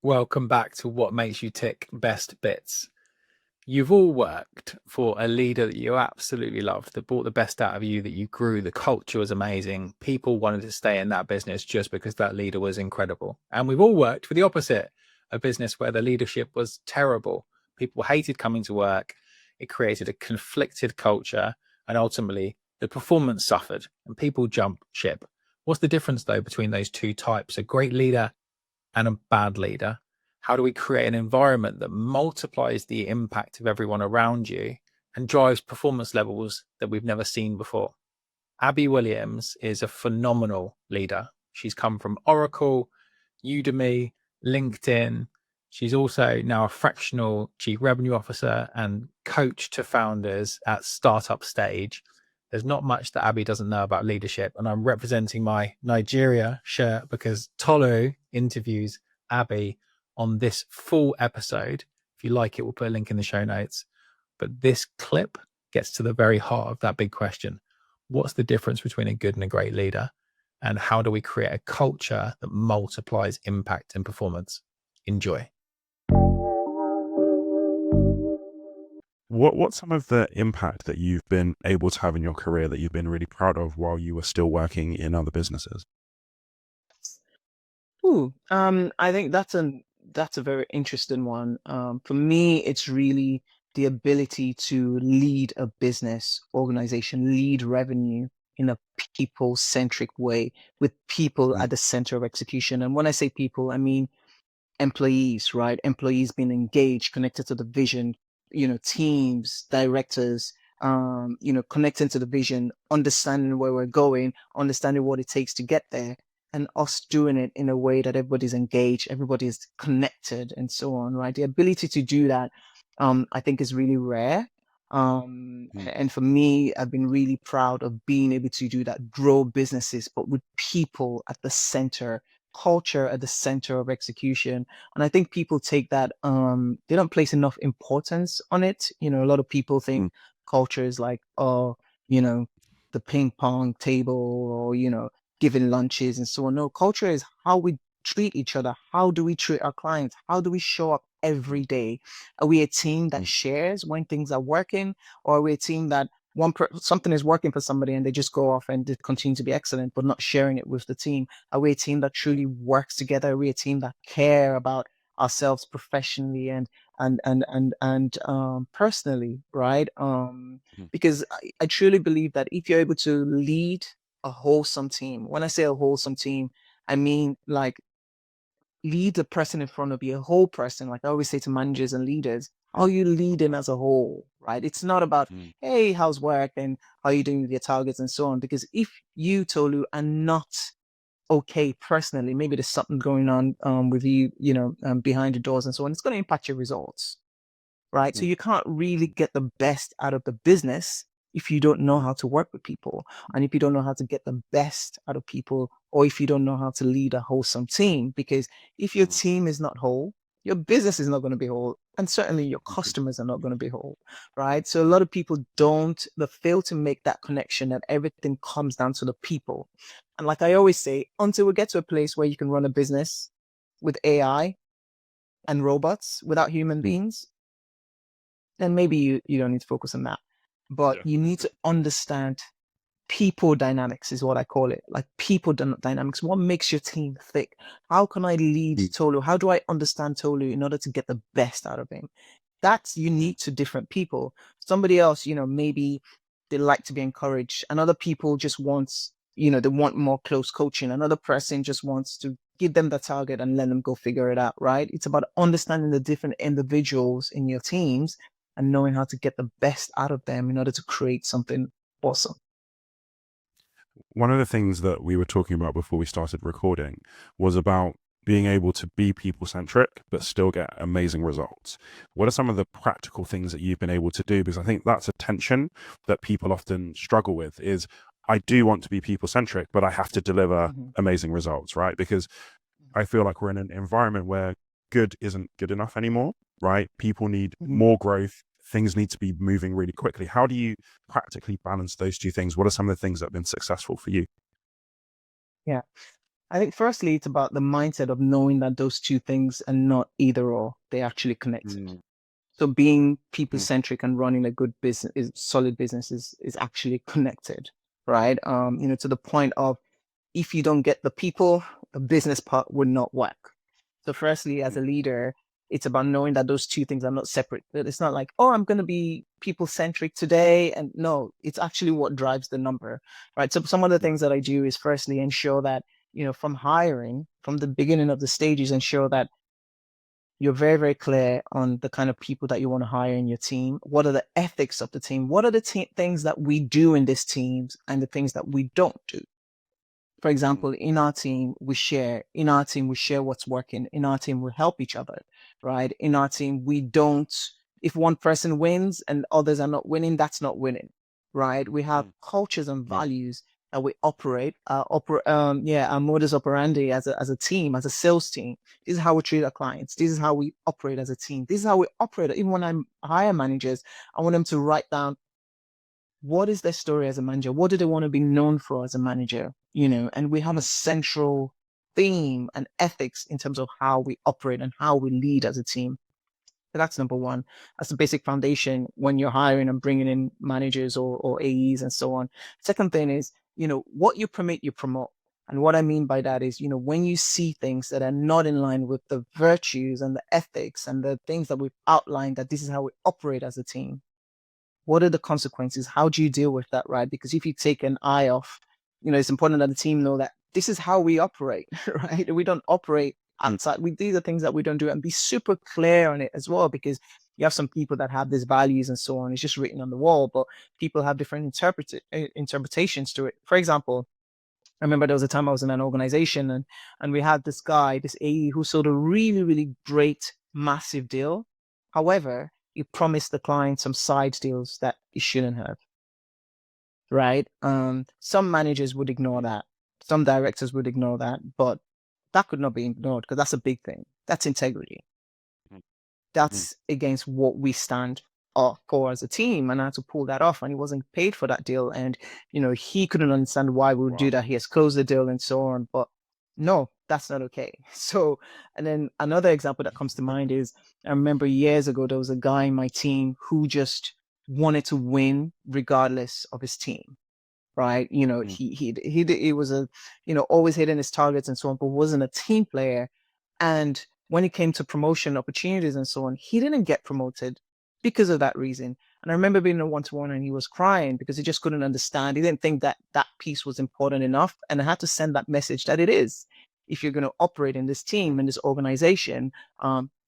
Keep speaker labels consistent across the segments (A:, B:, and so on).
A: Welcome back to What Makes You Tick Best Bits. You've all worked for a leader that you absolutely loved, that brought the best out of you, that you grew, the culture was amazing. People wanted to stay in that business just because that leader was incredible. And we've all worked for the opposite, a business where the leadership was terrible. People hated coming to work. It created a conflicted culture, and ultimately the performance suffered and people jumped ship. What's the difference, though, between those two types? A great leader and a bad leader? How do we create an environment that multiplies the impact of everyone around you and drives performance levels that we've never seen before? Abby Williams is a phenomenal leader. She's come from Oracle, Udemy, LinkedIn. She's also now a fractional chief revenue officer and coach to founders at startup stage. There's not much that Abby doesn't know about leadership. And I'm representing my Nigeria shirt because Tolu interviews Abby on this full episode. If you like it, we'll put a link in the show notes. But this clip gets to the very heart of that big question. What's the difference between a good and a great leader? And how do we create a culture that multiplies impact and performance? Enjoy.
B: What's some of the impact that you've been able to have in your career that you've been really proud of while you were still working in other businesses?
C: I think that's a very interesting one. For me, it's really the ability to lead a business organization, lead revenue in a people-centric way, with people
B: Mm,
C: at the center of execution. And when I say people, I mean employees, right? Employees being engaged, connected to the vision, teams, directors, connecting to the vision, understanding where we're going, understanding what it takes to get there, and us doing it in a way that everybody's engaged, everybody's connected, and so on, right? The ability to do that, I think is really rare.
B: mm,
C: And for me, I've been really proud of being able to do that, grow businesses, but with people at the center, culture at the center of execution. And I think people take that, they don't place enough importance on it. A lot of people think
B: mm,
C: culture is like, oh, you know, the ping pong table, or, giving lunches and so on. No, culture is how we treat each other. How do we treat our clients? How do we show up every day? Are we a team that
B: mm,
C: shares when things are working, or are we a team that something is working for somebody and they just go off and they continue to be excellent, but not sharing it with the team? Are we a team that truly works together? Are we a team that care about ourselves professionally and personally, right?
B: mm,
C: Because I truly believe that if you're able to lead a wholesome team, when I say a wholesome team, I mean like lead the person in front of you, a whole person. Like I always say to managers and leaders, how you lead them as a whole, right? It's not about,
B: mm,
C: hey, how's work and how you doing with your targets and so on. Because if you, Tolu, are not okay personally, maybe there's something going on with you, behind the doors and so on, it's going to impact your results, right? So
B: mm,
C: you can't really get the best out of the business if you don't know how to work with people, and if you don't know how to get the best out of people, or if you don't know how to lead a wholesome team. Because if your
B: mm,
C: team is not whole, your business is not going to be whole, and certainly your customers are not going to be whole, right? So a lot of people they fail to make that connection, that everything comes down to the people. And like I always say, until we get to a place where you can run a business with AI and robots without human
B: mm.
C: beings, then maybe you don't need to focus on that. But
B: Yeah.
C: you need to understand people dynamics, is what I call it. Like people dynamics. What makes your team thick? How can I lead
B: Mm,
C: Tolu? How do I understand Tolu in order to get the best out of him? That's
B: mm,
C: unique to different people. Somebody else, maybe they like to be encouraged, and other people just they want more close coaching. Another person just wants to give them the target and let them go figure it out, right? It's about understanding the different individuals in your teams and knowing how to get the best out of them in order to create something awesome.
B: One of the things that we were talking about before we started recording was about being able to be people-centric, but still get amazing results. What are some of the practical things that you've been able to do? Because I think that's a tension that people often struggle with is, I do want to be people-centric, but I have to deliver
C: Mhm.
B: amazing results, right? Because I feel like we're in an environment where good isn't good enough anymore, right? People need
C: Mhm.
B: more growth. Things need to be moving really quickly. How do you practically balance those two things? What are some of the things that have been successful for you?
C: Yeah. I think firstly, it's about the mindset of knowing that those two things are not either or, they're actually connected.
B: Mm.
C: So being people-centric and running a good business, solid business is actually connected, right? To the point of if you don't get the people, the business part would not work. So firstly, as a leader, it's about knowing that those two things are not separate. That it's not like, oh, I'm going to be people-centric today. And no, it's actually what drives the number, right? So some of the things that I do is firstly ensure that, from hiring, from the beginning of the stages, ensure that you're very, very clear on the kind of people that you want to hire in your team. What are the ethics of the team? What are the things that we do in this team and the things that we don't do? For example, in our team, we share. In our team, we share what's working. In our team, we help each other, right? In our team, we don't, if one person wins and others are not winning, that's not winning, right? We have cultures and values that we operate, our modus operandi as a team, as a sales team. This is how we treat our clients. This is how we operate as a team. This is how we operate. Even when I hire managers, I want them to write down what is their story as a manager? What do they want to be known for as a manager? And we have a central theme and ethics in terms of how we operate and how we lead as a team. So that's number one. That's the basic foundation when you're hiring and bringing in managers or AEs and so on. Second thing is, what you permit, you promote. And what I mean by that is, when you see things that are not in line with the virtues and the ethics and the things that we've outlined, that this is how we operate as a team, what are the consequences? How do you deal with that, right? Because if you take an eye off, it's important that the team know that this is how we operate, right? We don't operate outside. These are things that we don't do, and be super clear on it as well, because you have some people that have these values and so on. It's just written on the wall, but people have different interpretations to it. For example, I remember there was a time I was in an organization and we had this guy, this AE, who sold a really, really great, massive deal. However, he promised the client some side deals that he shouldn't have. Right? Some managers would ignore that. Some directors would ignore that, but that could not be ignored because that's a big thing. That's integrity. That's against what we stand for as a team, and I had to pull that off, and he wasn't paid for that deal, and he couldn't understand why we would do that. He has closed the deal and so on, but no, that's not okay. So, and then another example that comes to mind is I remember years ago there was a guy in my team who just wanted to win regardless of his team, right? He was always hitting his targets and so on, but wasn't a team player. And when it came to promotion opportunities and so on, he didn't get promoted because of that reason. And I remember being in a one-to-one and he was crying because he just couldn't understand. He didn't think that that piece was important enough. And I had to send that message that it is. If you're going to operate in this team, in this organization,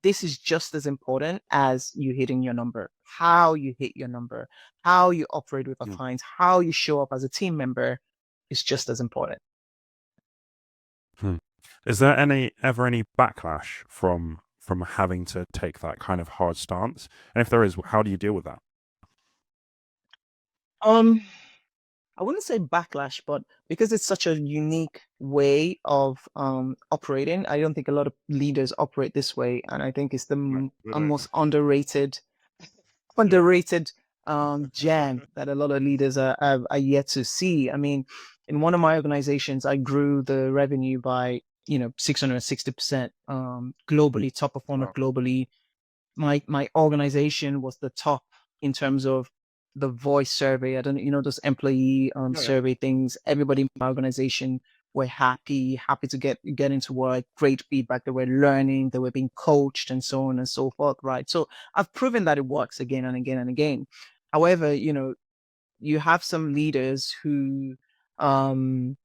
C: this is just as important as you hitting your number. How you hit your number, how you operate with our clients, how you show up as a team member is just as important.
B: Is there ever any backlash from having to take that kind of hard stance? And if there is, how do you deal with that?
C: I wouldn't say backlash, but because it's such a unique way of operating, I don't think a lot of leaders operate this way, and I think it's the most underrated gem that a lot of leaders are yet to see. I mean, in one of my organizations, I grew the revenue by 660% globally, top performer globally. My organization was the top in terms of the voice survey. I don't know, those employee survey things. Everybody in my organization were happy to get into work, great feedback. They were learning, they were being coached and so on and so forth, right? So I've proven that it works again and again and again. However, you have some leaders who don't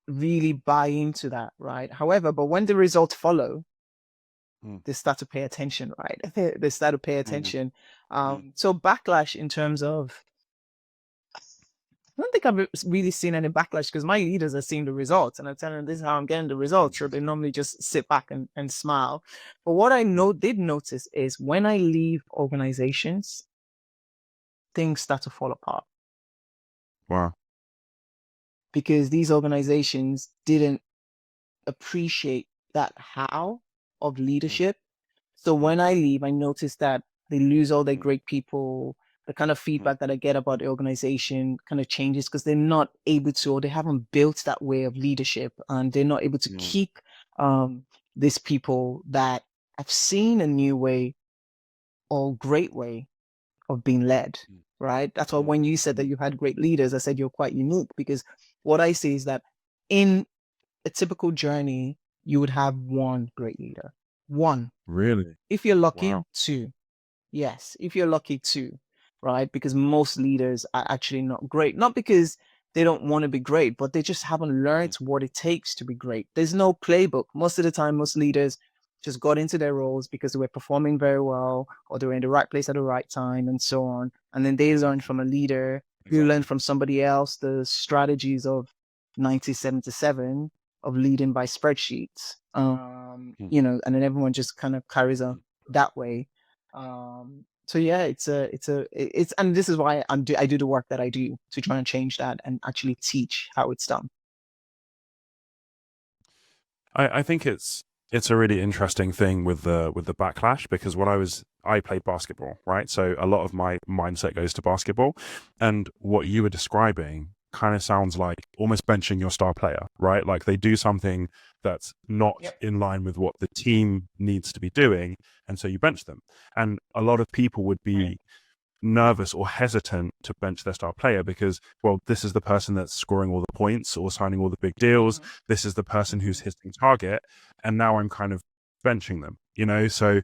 C: really buy into that, right? However, but when the results follow, they start to pay attention, right? They start to pay attention. So backlash in terms of, I don't think I've really seen any backlash because my leaders are seeing the results and I'm telling them this is how I'm getting the results. Sure, they normally just sit back and smile. But what I did notice is when I leave organizations, things start to fall apart.
B: Wow.
C: Because these organizations didn't appreciate that how of leadership. So when I leave, I notice that they lose all their great people. the kind of feedback that I get about the organization kind of changes because they're not able to, or they haven't built that way of leadership, and they're not able to keep these people that have seen a new way or great way of being led, right? That's why when you said that you had great leaders, I said you're quite unique, because what I see is that in a typical journey, you would have one great leader. One.
B: Really?
C: If you're lucky,
B: Wow.
C: two. Yes, if you're lucky, two, right? Because most leaders are actually not great. Not because they don't want to be great, but they just haven't learned what it takes to be great. There's no playbook. Most of the time, most leaders just got into their roles because they were performing very well, or they were in the right place at the right time, and so on. And then they learned from a leader who learned from somebody else the strategies of 1977 of leading by spreadsheets. You know, and then everyone just kind of carries on that way. So yeah, it's and this is why I do the work that I do to try and change that and actually teach how it's done.
B: I think it's a really interesting thing with the backlash, because I played basketball, right? So a lot of my mindset goes to basketball, and what you were describing kind of sounds like almost benching your star player, right? Like they do something that's not in line with what the team needs to be doing, and so you bench them. And a lot of people would be nervous or hesitant to bench their star player because, well, this is the person that's scoring all the points or signing all the big deals. This is the person who's hitting target, and now I'm kind of benching them, you know? So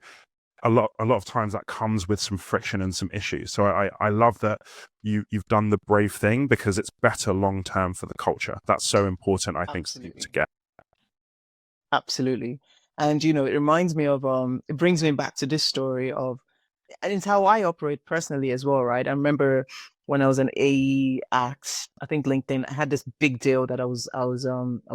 B: a lot of times that comes with some friction and some issues. So I love that you've done the brave thing, because it's better long term for the culture. That's so important, I think, for people to get.
C: Absolutely. And you know, it reminds me of it brings me back to this story of, and it's how I operate personally as well, right? I remember when I was an AE at, I think, LinkedIn, I had this big deal that I was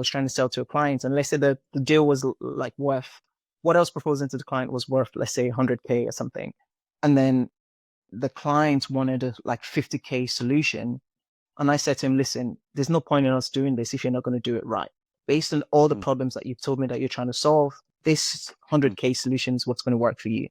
C: trying to sell to a client, and let's say the deal was like worth, what I was proposing to the client was worth, let's say, 100K or something, and then the client wanted a like 50K solution, and I said to him, listen, there's no point in us doing this if you're not going to do it right. Based on all the problems that you've told me that you're trying to solve, this 100K solution is what's going to work for you.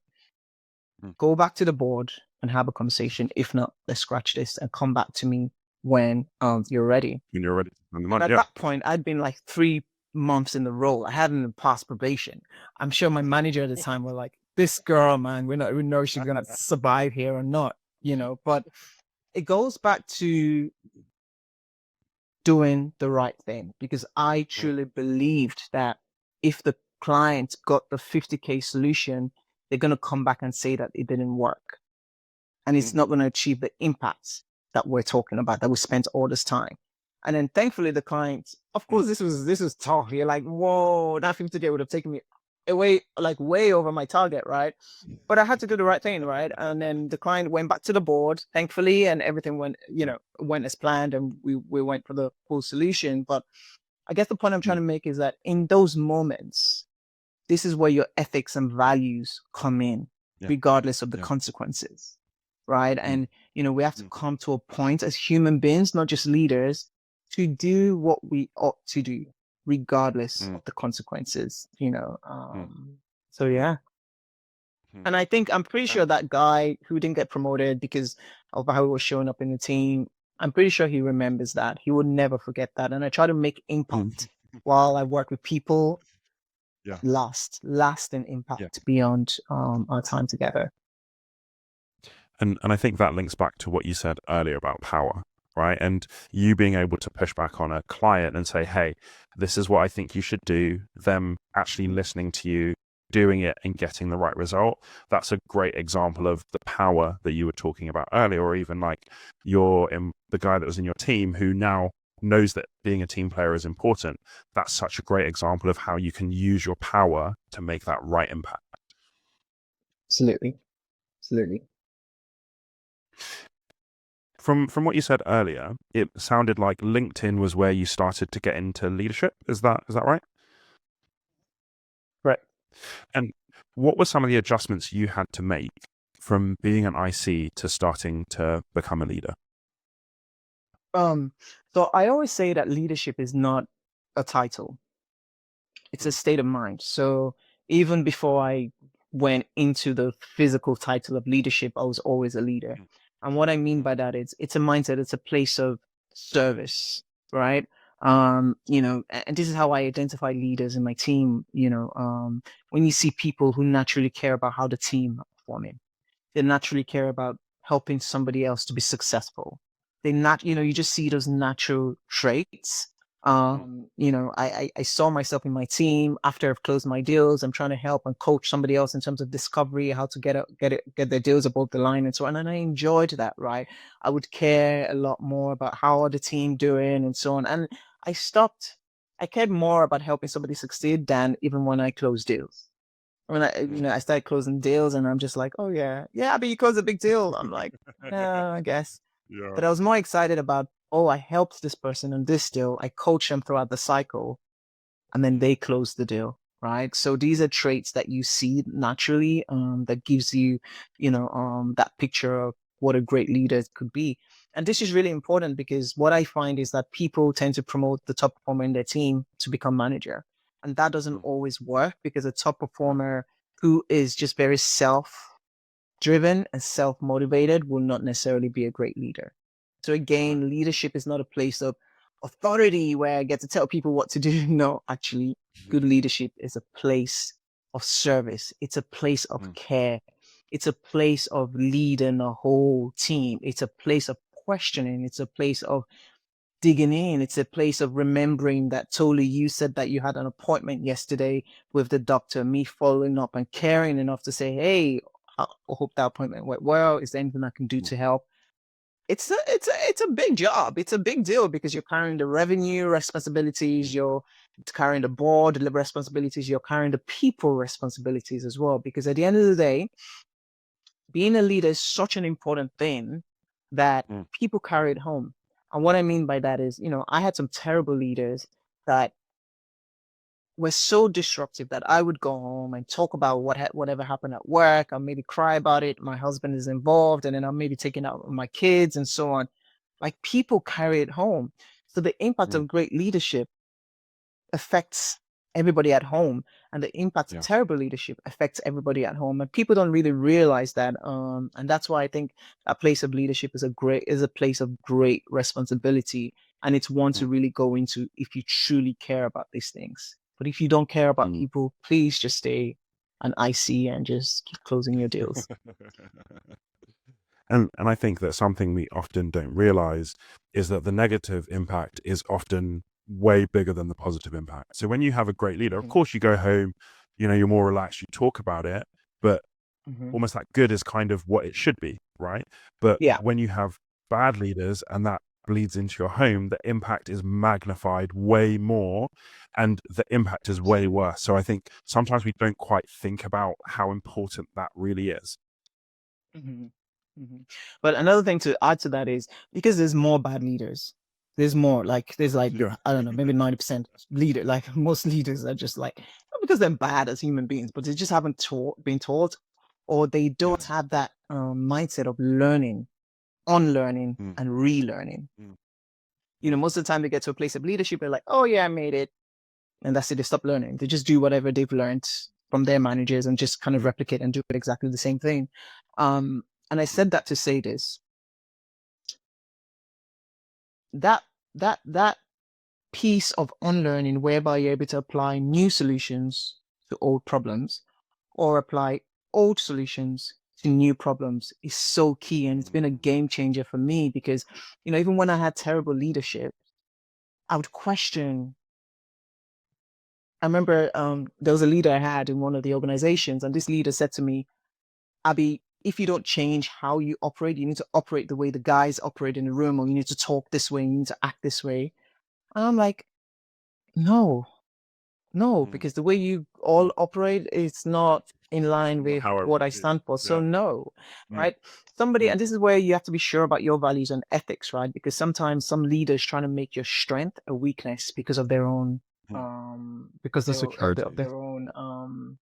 C: Go back to the board and have a conversation. If not, let's scratch this and come back to me when you're ready.
B: When you're ready.
C: And at that point, I'd been like 3 months in the role. I hadn't passed probation. I'm sure my manager at the time were like, this girl, man, we know she's going to survive here or not, you know. But it goes back to doing the right thing, because I truly believed that if the client got the 50K solution, they're going to come back and say that it didn't work. And it's not going to achieve the impacts that we're talking about, that we spent all this time. And then thankfully the client, of course, this was tough. You're like, whoa, that 50K would have taken me away, like way over my target, right? But I had to do the right thing, right? And then the client went back to the board, thankfully, and everything went as planned, and we went for the full solution. But I guess the point I'm trying to make is that in those moments, this is where your ethics and values come in, regardless of the consequences, right? And, you know, we have to come to a point as human beings, not just leaders, to do what we ought to do, regardless of the consequences, you know. So, yeah. And I think, I'm pretty sure that guy who didn't get promoted because of how he was showing up in the team, I'm pretty sure he remembers that. He would never forget that. And I try to make impact while I work with people, lasting impact beyond our time together.
B: And I think that links back to what you said earlier about power, right? And you being able to push back on a client and say, hey, this is what I think you should do, them actually listening to you, doing it and getting the right result. That's a great example of the power that you were talking about earlier, or even like the guy that was in your team who now knows that being a team player is important. That's such a great example of how you can use your power to make that right impact.
C: Absolutely.
B: From what you said earlier, it sounded like LinkedIn was where you started to get into leadership. Is that right?
C: Right.
B: And what were some of the adjustments you had to make from being an IC to starting to become a leader?
C: So I always say that leadership is not a title. It's a state of mind. So even before I went into the physical title of leadership, I was always a leader. And what I mean by that is it's a mindset, it's a place of service, right? And this is how I identify leaders in my team. When you see people who naturally care about how the team are performing, they naturally care about helping somebody else to be successful. You just see those natural traits. I saw myself in my team after I've closed my deals. I'm trying to help and coach somebody else in terms of discovery, how to get their deals above the line and so on. And I enjoyed that, right? I would care a lot more about how are the team doing and so on. And I cared more about helping somebody succeed than even when I closed deals. I started closing deals and I'm just like, oh yeah, but you closed a big deal. I'm like, no, I guess.
B: Yeah.
C: But I was more excited about, oh, I helped this person on this deal. I coached them throughout the cycle and then they close the deal, right? So these are traits that you see naturally, that gives you, that picture of what a great leader could be. And this is really important because what I find is that people tend to promote the top performer in their team to become manager. And that doesn't always work because a top performer who is just very self-driven and self-motivated will not necessarily be a great leader. So again, leadership is not a place of authority where I get to tell people what to do. No, actually, good leadership is a place of service. It's a place of care. It's a place of leading a whole team. It's a place of questioning. It's a place of digging in. It's a place of remembering that Tolu, you said that you had an appointment yesterday with the doctor, me following up and caring enough to say, hey, I hope that appointment went well. Is there anything I can do to help? It's a big job. It's a big deal because you're carrying the revenue responsibilities, you're carrying the board responsibilities, you're carrying the people responsibilities as well. Because at the end of the day, being a leader is such an important thing that people carry it home. And what I mean by that is, I had some terrible leaders that were so disruptive that I would go home and talk about whatever happened at work. I'll maybe cry about it. My husband is involved, and then I'm maybe taking out on my kids and so on. Like people carry it home. So the impact of great leadership affects everybody at home, and the impact of terrible leadership affects everybody at home. And people don't really realize that. And that's why I think a place of leadership is a place of great responsibility, and it's one to really go into if you truly care about these things. But if you don't care about people, please just stay an IC and just keep closing your deals.
B: And I think that something we often don't realize is that the negative impact is often way bigger than the positive impact. So when you have a great leader, of course you go home, you're more relaxed, you talk about it, but almost that good is kind of what it should be, right? But when you have bad leaders and that bleeds into your home, the impact is magnified way more and the impact is way worse. So I think sometimes we don't quite think about how important that really is.
C: But another thing to add to that is because there's more bad leaders, there's I don't know, maybe 90% leader, like most leaders are just like, not because they're bad as human beings, but they just haven't been taught, or they don't have that mindset of learning, unlearning and relearning. Most of the time they get to a place of leadership, they're like, oh yeah, I made it. And that's it, they stop learning. They just do whatever they've learned from their managers and just kind of replicate and do exactly the same thing. And I said that to say this, that piece of unlearning whereby you're able to apply new solutions to old problems or apply old solutions to new problems is so key. And it's been a game changer for me because, even when I had terrible leadership, I would question. I remember there was a leader I had in one of the organizations, and this leader said to me, Abby, if you don't change how you operate, you need to operate the way the guys operate in the room, or you need to talk this way, you need to act this way. And I'm like, no, because the way you all operate is not in line with what I stand for. So no, right? And this is where you have to be sure about your values and ethics, right? Because sometimes some leaders trying to make your strength a weakness because of their own, of their own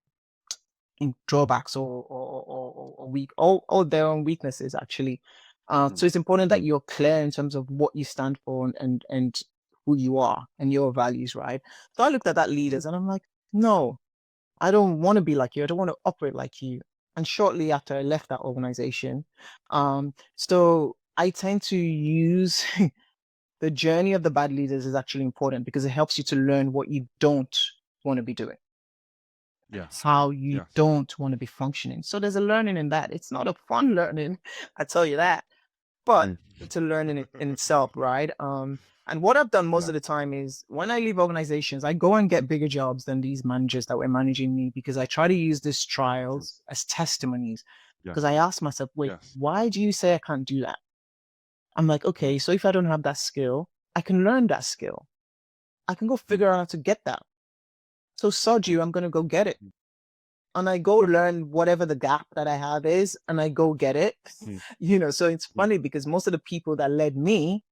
C: in drawbacks or weak, all their own weaknesses actually. So it's important that you're clear in terms of what you stand for and who you are and your values, right? So I looked at that leaders and I'm like, no, I don't want to be like you. I don't want to operate like you. and shortly after I left that organization. So I tend to use the journey of the bad leaders is actually important because it helps you to learn what you don't want to be doing,
B: Yes.
C: how you
B: Yes.
C: don't want to be functioning. So there's a learning in that. It's not a fun learning, I tell you that, but it's a learning in itself, right? And what I've done most of the time is when I leave organizations, I go and get bigger jobs than these managers that were managing me because I try to use these trials as testimonies. Because I ask myself, wait, why do you say I can't do that? I'm like, okay, so if I don't have that skill, I can learn that skill. I can go figure out how to get that. So sod you, I'm going to go get it. And I go learn whatever the gap that I have is, and I go get it. So it's funny because most of the people that led me,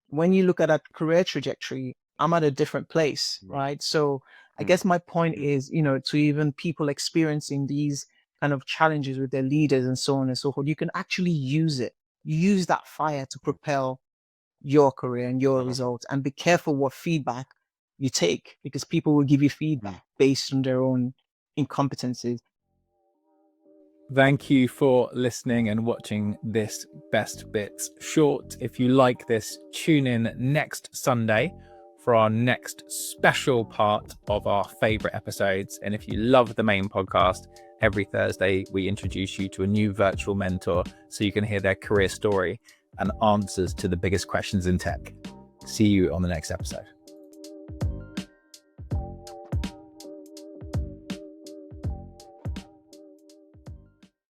C: when you look at a career trajectory, I'm at a different place, right? So I guess my point is, to even people experiencing these kind of challenges with their leaders and so on and so forth, you can actually use it. Use that fire to propel your career and your results, and be careful what feedback you take because people will give you feedback based on their own incompetencies.
A: Thank you for listening and watching this Best Bits short. If you like this, tune in next Sunday for our next special part of our favorite episodes. And if you love the main podcast, every Thursday we introduce you to a new virtual mentor so you can hear their career story and answers to the biggest questions in tech. See you on the next episode.